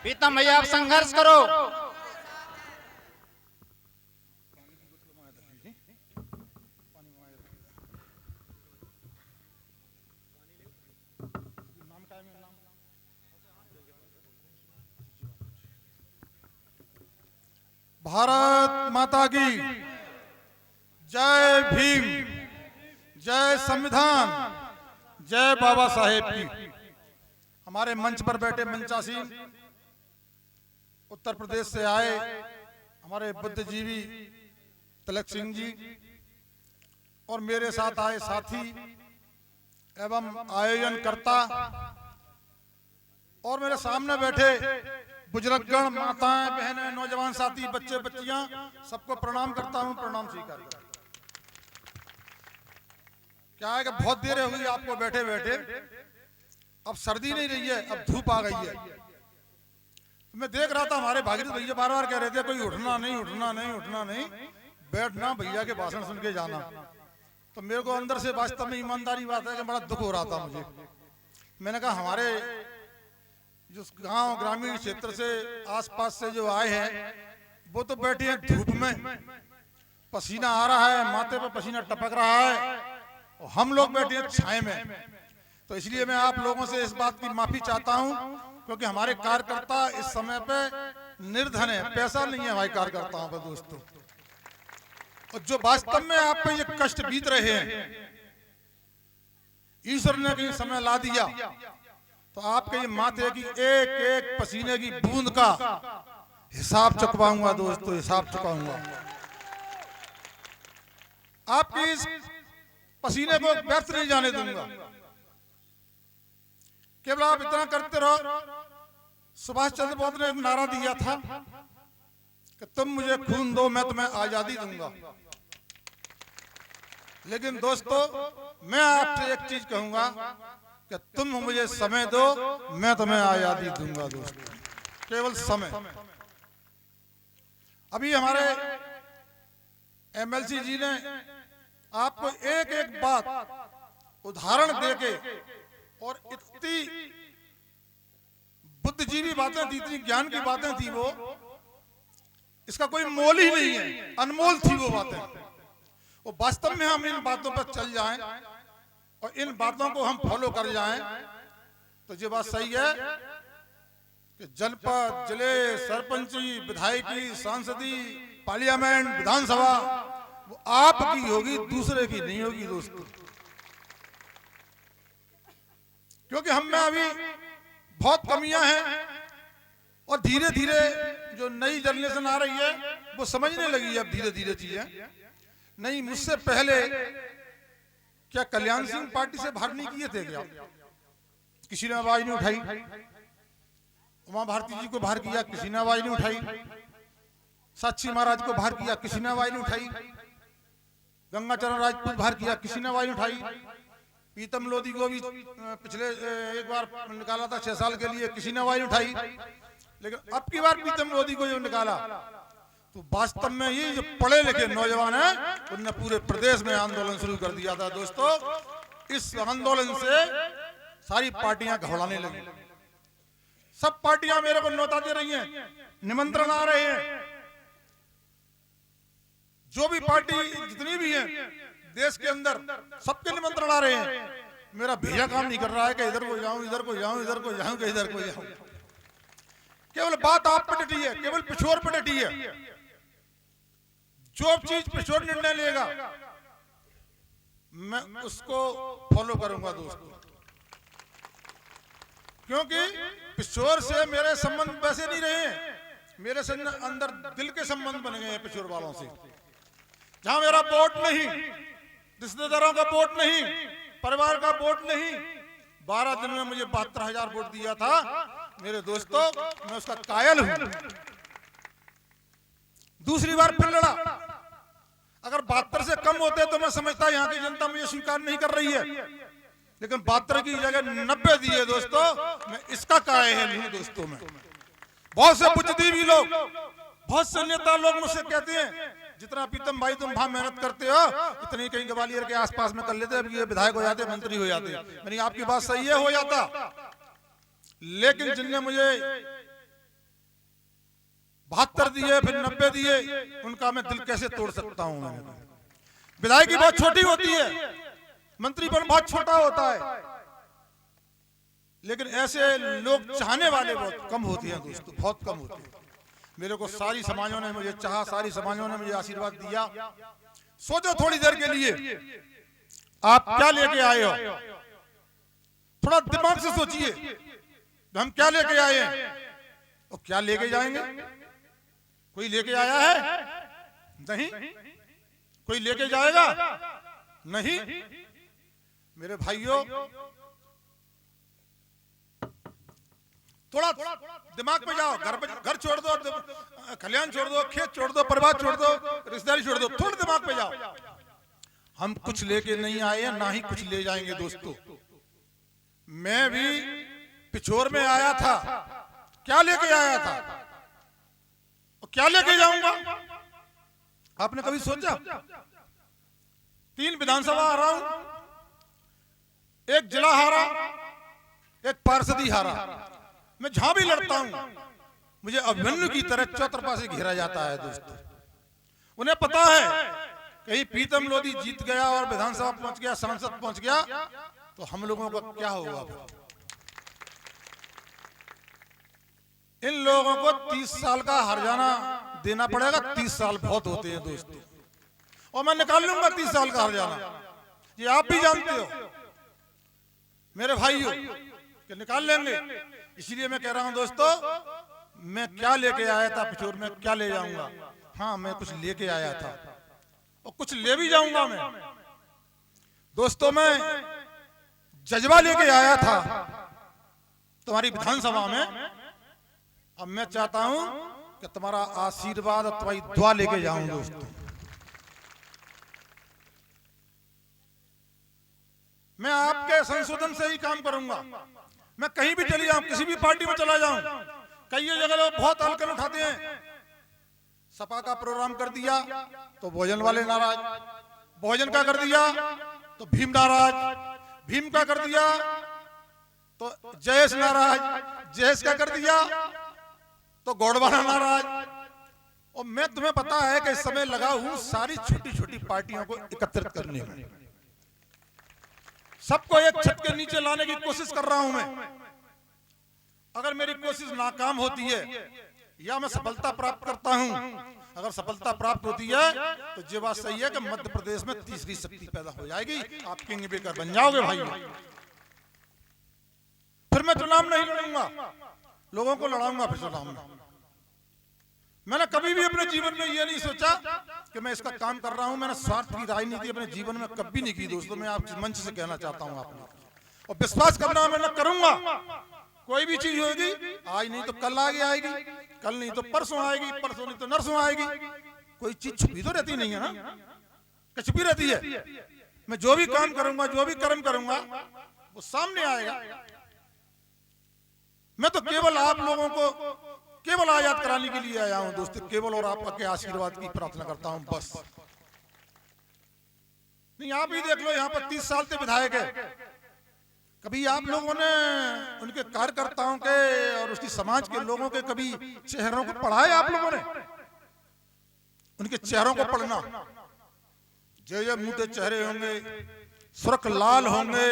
प्रीतम भैया आप संघर्ष करो। भारत माता की जय भीम, जय संविधान, जय बाबा साहेब की। हमारे मंच पर बैठे मंचासीन उत्तर प्रदेश से आए हमारे बुद्धिजीवी तिलक सिंह जी और मेरे साथ आए साथी एवं आयोजनकर्ता और मेरे सामने बैठे बुजुर्गगण, माताएं, बहनें, नौजवान साथी, बच्चे बच्चियां, सबको प्रणाम करता हूं, प्रणाम स्वीकार करता हूं। क्या है कि बहुत देर हो गई आपको बैठे बैठे, अब सर्दी नहीं रही है, अब धूप आ गई है। मैं देख रहा था हमारे भागीरथ भैया बार बार कह रहे थे कोई उठना नहीं, उठना नहीं, उठना नहीं, बैठना, भैया के भाषण सुन के जाना। तो मेरे को अंदर से वास्तव में ईमानदारी बात है कि बड़ा दुख हो रहा था मुझे। मैंने कहा हमारे जो गांव ग्रामीण क्षेत्र से आसपास से जो आए हैं वो तो बैठे हैं धूप में, पसीना आ रहा है, माथे पे पसीना टपक रहा है, और हम लोग बैठे हैं छाए में। तो इसलिए मैं आप लोगों से इस बात की माफी चाहता हूं, क्योंकि हमारे कार्यकर्ता इस समय पे निर्धन है, पैसा नहीं है हमारे कार्यकर्ताओं पर दोस्तों। और जो वास्तव में आप पे ये कष्ट बीत रहे हैं, ईश्वर ने कहीं समय ला दिया तो आपके ये माथे की एक एक पसीने की बूंद का हिसाब चुकवाऊंगा दोस्तों, हिसाब चुकाऊंगा। आपकी इस पसीने को व्यर्थ नहीं जाने दूंगा। केवल आप इतना करते रहो। सुभाष चंद्र बोस ने एक नारा दिया था कि तुम मुझे खून दो, मैं तुम्हें आजादी दूंगा। लेकिन दोस्तों मैं आपसे एक चीज कहूंगा कि तुम मुझे समय दो, मैं तुम्हें आजादी दूंगा दोस्तों, केवल समय। अभी हमारे एमएलसी जी ने आपको एक एक बात उदाहरण देके और इतनी बुद्धिजीवी बातें थी, इतनी ज्ञान की बातें थी, वो इसका कोई मोल ही नहीं है, अनमोल थी वो बातें। वो वास्तव में हम इन बातों पर चल जाएं और इन बातों को हम फॉलो कर जाएं तो ये बात सही है कि जनपद, जिले, सरपंची, विधायकी, सांसदी, पार्लियामेंट, विधानसभा वो आपकी होगी, दूसरे की नहीं होगी दोस्तों। क्योंकि हम में अभी बहुत कमियां हैं और धीरे धीरे जो नई जनरेशन आ रही है वो समझने लगी है अब धीरे धीरे चीजें। नहीं, मुझसे पहले क्या कल्याण सिंह पार्टी से बाहर नहीं किए थे क्या? किसी ने आवाज नहीं उठाई। उमा भारती जी को बाहर किया, किसी ने आवाज नहीं उठाई। साक्षी महाराज को बाहर किया, किसी ने आवाज नहीं उठाई। गंगाचरण राजपूत बाहर किया, किसी ने आवाज नहीं उठाई। प्रीतम लोधी को भी पिछले एक बार निकाला था 6 साल के लिए, किसी ने आवाज नहीं उठाई। लेकिन अब की बार प्रीतम लोधी को जो निकाला तो वास्तव में ये जो पढ़े लिखे नौजवान हैं उनने पूरे प्रदेश में आंदोलन शुरू कर दिया था दोस्तों। इस आंदोलन से सारी पार्टियां घबराने लगी। सब पार्टियां मेरे को न्योता दे रही हैं, निमंत्रण आ रहे हैं। जो भी पार्टी जितनी भी है देश के अंदर, सबके निमंत्रण आ रहे हैं। मेरा भेजा काम नहीं कर रहा है कि इधर को जाऊं, इधर को जाऊं, इधर को जाऊं, कि इधर को जाऊं। केवल बात आप पे डटी है, केवल पिछोर पे डटी है। जो चीज पिछोर निर्णय लेगा मैं उसको फॉलो करूंगा दोस्तों। क्योंकि पिछोर से मेरे संबंध वैसे नहीं रहे हैं, मेरे से अंदर दिल के संबंध बन गए हैं पिछोर वालों से। जहां मेरा वोट नहीं, रिश्तेदारों का वोट नहीं, परिवार का वोट नहीं। 12 दिन में मुझे 72,000 वोट दिया था मेरे दोस्तों, मैं उसका कायल हूं। दूसरी बार फिर लड़ा। अगर 72 से कम होते तो मैं समझता यहाँ की जनता मुझे स्वीकार नहीं कर रही है, लेकिन 72 की जगह 90 दिए दोस्तों। मैं इसका कायल हूं दोस्तों। मैं बहुत से बुद्धिजीवी लोग, बहुत से नेता लोग मुझसे कहते हैं जितना प्रीतम भाई तुम वहां मेहनत करते हो इतनी कहीं ग्वालियर के आसपास में कर लेते, अब ये विधायक हो जाते, मंत्री हो जाते। मैंने आपकी बात सही है, हो जाता। लेकिन जिनने मुझे 72 दिए, फिर 90 दिए, उनका मैं दिल कैसे तोड़ सकता हूं। मैंने विधायकी बहुत छोटी होती है, मंत्रीपद बहुत छोटा होता है, लेकिन ऐसे लोग चाहने वाले बहुत कम होते हैं दोस्तों, बहुत कम होते हैं। मेरे को सारी समाजों ने मुझे चाहा, सारी समाजों ने मुझे आशीर्वाद दिया। सोचो थोड़ी देर के लिए आप क्या लेके आए हो, थोड़ा दिमाग से सोचिए, हम क्या लेके आए हैं और क्या लेके जाएंगे। कोई लेके आया है? नहीं। कोई लेके जाएगा? नहीं। मेरे भाइयों, थोड़ा दिमाग पे जाओ, घर छोड़ दो, खलियान छोड़ दो, खेत छोड़ दो, परिवार छोड़ दो, रिश्तेदारी छोड़ दो, थोड़ा दिमाग पे जाओ। हम कुछ लेके नहीं आए हैं, ना ही कुछ ले जाएंगे दोस्तों। मैं भी पिछोर में आया था, क्या लेके आया था और क्या लेके जाऊंगा? आपने कभी सोचा? 3 विधानसभा हारा हूं, 1 जिला हारा, 1 पार्षदी हारा। मैं जहां भी लड़ता हूं मुझे अभिमन्यु की तरह चौतरफा से घेरा जाता है दोस्तों। उन्हें पता है कहीं प्रीतम लोधी जीत गया और विधानसभा पहुंच गया, सांसद पहुंच गया, तो हम लोगों का क्या होगा। इन लोगों को 30 साल का हर्जाना देना पड़ेगा। 30 साल बहुत होते हैं दोस्तों, और मैं निकाल लूंगा 30 साल का हर्जाना, ये आप भी जानते हो मेरे भाइयों कि निकाल लेंगे। इसलिए मैं कह रहा हूं दोस्तों, मैं क्या लेके आया था पिछोर में, क्या ले जाऊंगा? हाँ, मैं कुछ लेके आया था और कुछ ले भी जाऊंगा मैं दोस्तों। मैं जज्बा लेके आया था तुम्हारी विधानसभा में, अब मैं चाहता हूं कि तुम्हारा आशीर्वाद और तुम्हारी दुआ लेके जाऊं दोस्तों। मैं आपके संशोधन से ही काम करूंगा। मैं कहीं भी चली जाऊं, किसी भी पार्टी में चला जाऊं, कई जगह लोग बहुत हल्के में उठाते हैं। सपा का प्रोग्राम कर दिया तो भोजन वाले नाराज, भोजन का कर दिया तो भीम नाराज, भीम का कर दिया तो जयेश नाराज, जयेश का कर दिया तो गौड़वाला नाराज। और मैं, तुम्हें पता है कि इस समय लगा हूं सारी छोटी छोटी पार्टियों को एकत्रित करने में, सबको एक छत के नीचे लाने की कोशिश कर रहा हूं मैं। अगर मेरी कोशिश नाकाम होती है या मैं सफलता प्राप्त करता हूं, अगर सफलता प्राप्त होती है तो ये बात सही है कि मध्य प्रदेश में तीसरी शक्ति पैदा हो जाएगी, आप किंग मेकर बन जाओगे भाई। फिर मैं चुनाव नहीं लड़ूंगा, लोगों को लड़ाऊंगा फिर चुनाव में। मैंने कभी भी अपने जीवन में ये नहीं सोचा कि मैं इसका काम कर रहा हूं। मैंने स्वार्थ की राजनीति अपने जीवन में कभी नहीं की दोस्तों। मैं आप मंच से कहना चाहता हूं आपने, और विश्वास करना मैं करूंगा। कोई भी चीज होगी, आज नहीं तो कल आगे आएगी, कल नहीं तो परसों आएगी, परसों नहीं तो नरसों आएगी। कोई चीज छुपी तो रहती नहीं है ना, कि छुपी रहती है। मैं जो भी काम करूंगा, जो भी कर्म करूंगा, वो सामने आएगा। मैं तो केवल आप लोगों को केवल आजाद कराने के लिए आया हूं दोस्तों, केवल और आपके आशीर्वाद की प्रार्थना करता हूं बस। नहीं, आप ही देख लो, यहाँ पर 30 साल से विधायक है। कभी आप लोगों ने उनके कार्यकर्ताओं के और उसकी समाज के लोगों के कभी चेहरों को पढ़ा है? आप लोगों ने उनके चेहरों को पढ़ना, जय मुंह चेहरे होंगे, सुर्ख लाल होंगे,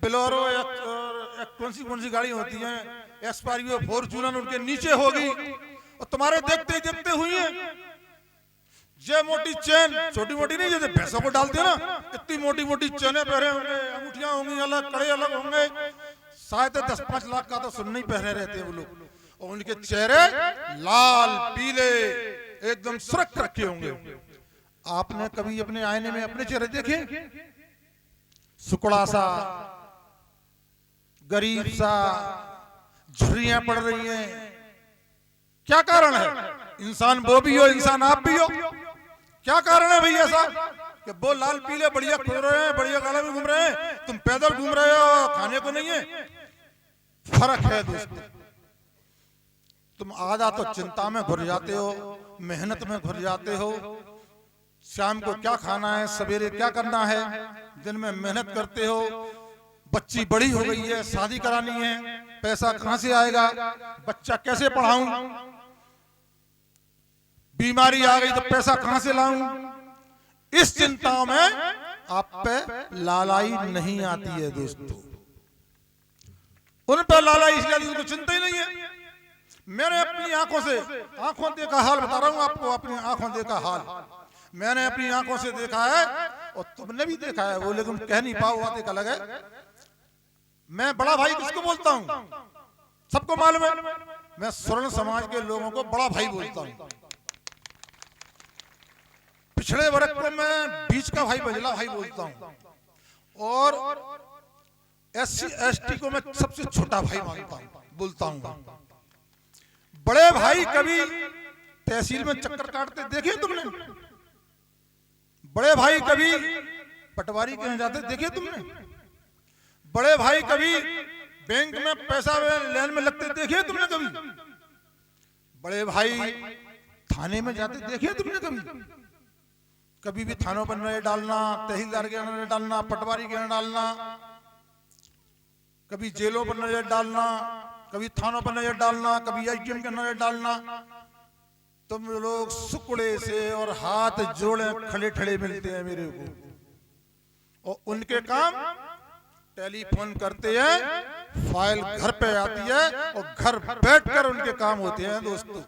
बिलोरो कौन सी गाड़ी होती है, एस्पारियो, फॉर्च्यूनर उनके नीचे होगी, और तुम्हारे देखते ही देखते हुई है। ये मोटी चेन, छोटी मोटी नहीं, जैसे भैंसों को डालते हो ना, इतनी मोटी मोटी चेनें पहने होंगे, अंगूठियां होंगी अलग, कड़े अलग होंगे। शायद 10-5 लाख का तो सुनने ही पहने रहते हैं वो लोग, और उनके चेहरे लाल पीले एकदम सुरख रखे होंगे। आपने कभी अपने आईने में अपने चेहरे देखे? सुकड़ा सा, गरीब सा, झुर्रियां पड़ रही हैं। क्या कारण है? इंसान वो भी हो, इंसान आप भी हो। क्या कारण है भैया ऐसा कि वो लाल पीले बढ़िया खुल रहे हैं, बढ़िया गाड़ी में घूम रहे हैं, तुम पैदल घूम रहे हो, खाने को नहीं है? फर्क है दोस्तों। तुम आधा तो चिंता में घुर जाते हो, मेहनत में घुर जाते हो। शाम को क्या खाना है, सवेरे क्या करना है, दिन में मेहनत करते हो। बच्ची बड़ी हो गई है, शादी करानी है, पैसा कहां से आएगा, बच्चा कैसे पढ़ाऊं, बीमारी आ गई तो पैसा कहां से लाऊं, इस चिंताओं में आप पे लालाई नहीं आती है दोस्तों। उन पर लालाई इसलिए उनको चिंता ही नहीं है। मैंने अपनी आंखों देखा हाल बता रहा हूं आपको, अपनी आंखों देखा हाल मैंने अपनी आंखों से देखा है और तुमने भी देखा है वो, लेकिन कह नहीं पाओ, बात एक अलग है। मैं बड़ा भाई किसको बोलता हूं, सबको मालूम है। मैं स्वर्ण समाज के लोगों को बड़ा भाई बोलता हूं। पिछड़े वर्ग को मैं बीच का भाई, बजला भाई बोलता हूं। और SC ST को मैं सबसे छोटा भाई मानता हूं, बोलता हूं। बड़े भाई कभी तहसील में चक्कर काटते देखे तुमने? बड़े भाई कभी पटवारी के यहाँ जाते देखे तुमने? बड़े भाई कभी बैंक में पैसा लेन में लगते देखे तुमने कभी? बड़े भाई थाने में जाते देखे तुमने कभी? कभी भी थानों पर नजर डालना, तहसीलदार के नजर डालना, पटवारी के नजर डालना, कभी जेलों पर नजर डालना, कभी थानों पर नजर डालना, कभी SDM के नजर डालना। तुम लोग सुकड़े से और हाथ जोड़े खड़े खड़े मिलते हैं मेरे को, और उनके काम टेलीफोन करते हैं, फाइल घर पे आती है और घर बैठकर उनके काम होते हैं दोस्तों।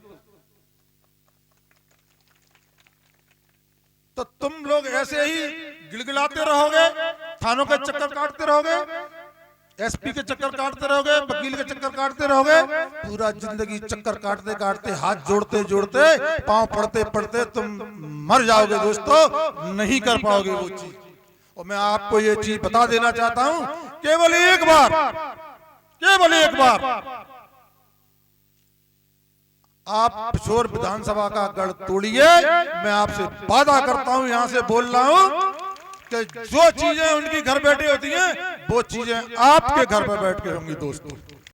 तो तुम लोग ऐसे ही गिड़गिड़ाते रहोगे, थानों के चक्कर काटते रहोगे, SP के चक्कर काटते रहोगे, वकील के चक्कर काटते रहोगे, पूरा जिंदगी चक्कर काटते काटते, हाथ जोड़ते जोड़ते, पांव पड़ते पड़ते तुम मर जाओगे दोस्तों, नहीं कर पाओगे वो चीज। और मैं आपको ये चीज बता देना चाहता हूं, केवल एक बार आप पिछोर विधानसभा का गढ़ तोड़िए। मैं आपसे वादा करता हूं, यहां से बोल रहा हूं कि जो चीजें उनकी घर बैठे होती हैं वो चीजें आपके घर पर बैठ के होंगी दोस्तों।